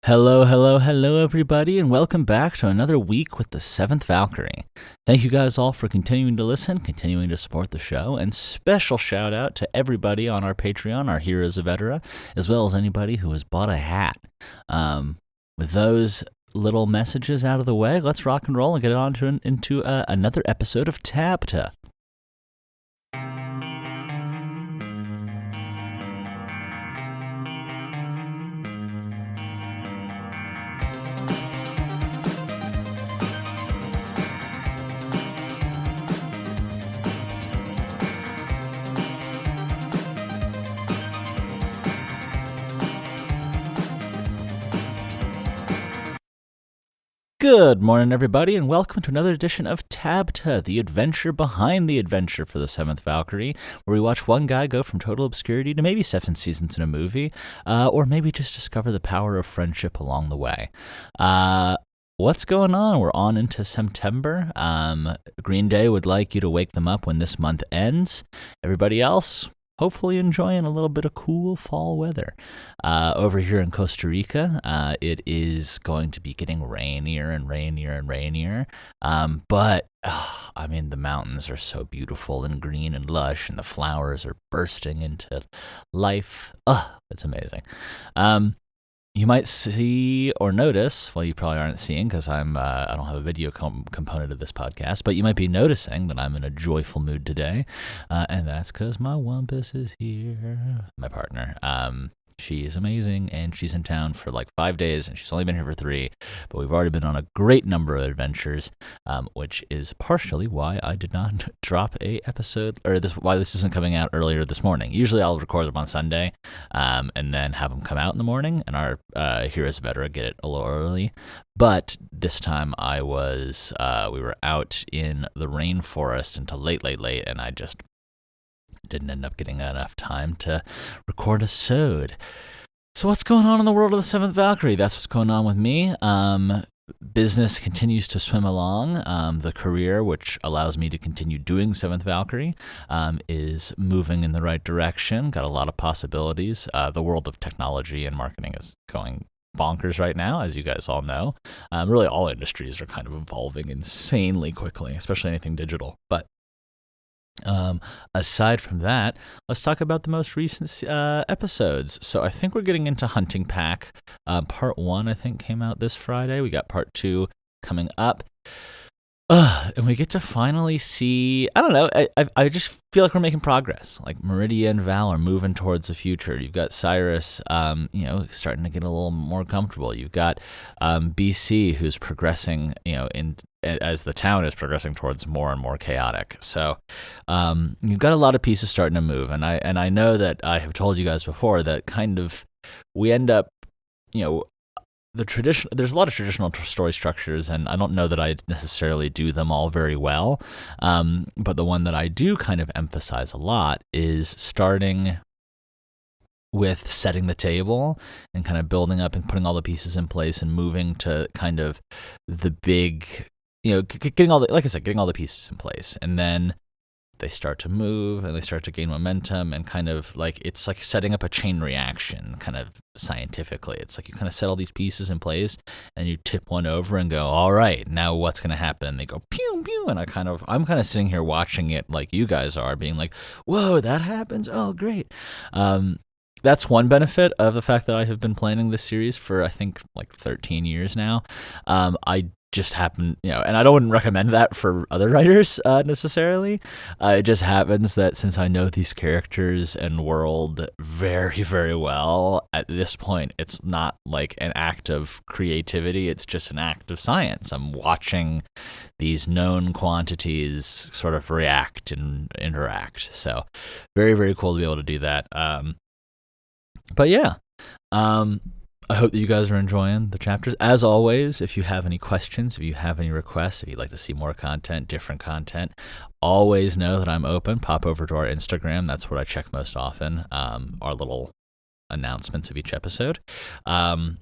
Hello, hello, hello, everybody, and welcome back to another week with the Seventh Valkyrie. Thank you guys all for continuing to listen, continuing to support the show, and special shout out to everybody on our Patreon, our Heroes of Vetera, as well as anybody who has bought a hat. With those little messages out of the way, let's rock and roll and get on into another episode of TABTA. Good morning, everybody, and welcome to another edition of TABTA, the adventure behind the adventure for the Seventh Valkyrie, where we watch one guy go from total obscurity to maybe 7 seasons in a movie, or maybe just discover the power of friendship along the way. What's going on? We're on into September. Green Day would like you to wake them up when this month ends. Everybody else, hopefully enjoying a little bit of cool fall weather. Over here in Costa Rica, it is going to be getting rainier and rainier and rainier. But the mountains are so beautiful and green and lush, and the flowers are bursting into life. It's amazing. You might see or notice, well, you probably aren't seeing because I don't have a video component of this podcast, but you might be noticing that I'm in a joyful mood today, and that's because my Wumpus is here, my partner. She is amazing, and she's in town for like 5 days, and she's only been here for 3, but we've already been on a great number of adventures, which is partially why I did not drop a episode, or why this isn't coming out earlier this morning. Usually I'll record them on Sunday, and then have them come out in the morning, and our Heroes of Vetera get it a little early. But this time we were out in the rainforest until late, and I just didn't end up getting enough time to record a sode. So what's going on in the world of the Seventh Valkyrie? That's what's going on with me. Business continues to swim along. The career, which allows me to continue doing Seventh Valkyrie, is moving in the right direction. Got a lot of possibilities. The world of technology and marketing is going bonkers right now, as you guys all know. Really, all industries are kind of evolving insanely quickly, especially anything digital. But aside from that, let's talk about the most recent episodes. So I think we're getting into Hunting Pack. Part 1, I think, came out this Friday. We got Part 2 coming up. And we get to finally see, I don't know, I just feel like we're making progress. Like Meridia and Val are moving towards the future. You've got Cyrus, starting to get a little more comfortable. You've got BC, who's progressing, as the town is progressing towards more and more chaotic. So you've got a lot of pieces starting to move. And I know that I have told you guys before that kind of we end up, there's a lot of traditional story structures, and I don't know that I necessarily do them all very well. But the one that I do kind of emphasize a lot is starting with setting the table and kind of building up and putting all the pieces in place and moving to kind of the big, getting all the pieces in place, and then they start to move and they start to gain momentum, and kind of like it's like setting up a chain reaction kind of scientifically. It's like you kind of set all these pieces in place and you tip one over and go, all right, now what's going to happen? And they go pew pew, and I'm kind of sitting here watching it like you guys are, being like, whoa, that happens, oh great. That's one benefit of the fact that I have been planning this series for I think like 13 years now. I just happen, and I wouldn't recommend that for other writers necessarily. It just happens that since I know these characters and world very, very well, at this point, it's not like an act of creativity. It's just an act of science. I'm watching these known quantities sort of react and interact. So very, very cool to be able to do that. But yeah, I hope that you guys are enjoying the chapters. As always, if you have any questions, if you have any requests, if you'd like to see more content, different content, always know that I'm open. Pop over to our Instagram. That's what I check most often, our little announcements of each episode. Or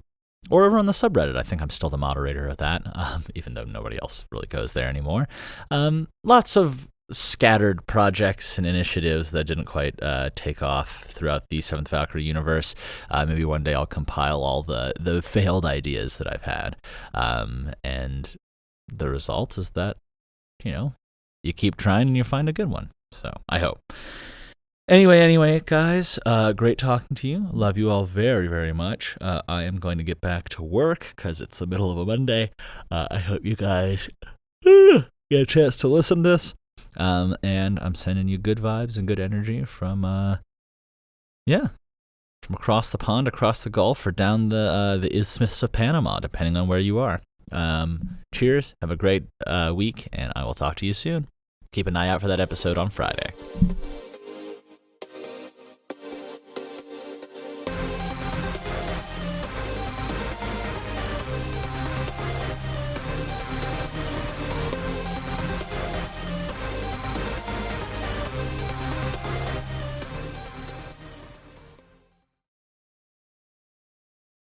over on the subreddit. I think I'm still the moderator of that, even though nobody else really goes there anymore. Lots of scattered projects and initiatives that didn't quite take off throughout the Seventh Valkyrie universe. Maybe one day I'll compile all the failed ideas that I've had. And the result is that, you keep trying and you find a good one. So I hope. Anyway, guys, great talking to you. Love you all very, very much. I am going to get back to work because it's the middle of a Monday. I hope you guys get a chance to listen to this. And I'm sending you good vibes and good energy from across the pond, across the Gulf, or down the Isthmus of Panama, depending on where you are. Cheers. Have a great week, and I will talk to you soon. Keep an eye out for that episode on Friday.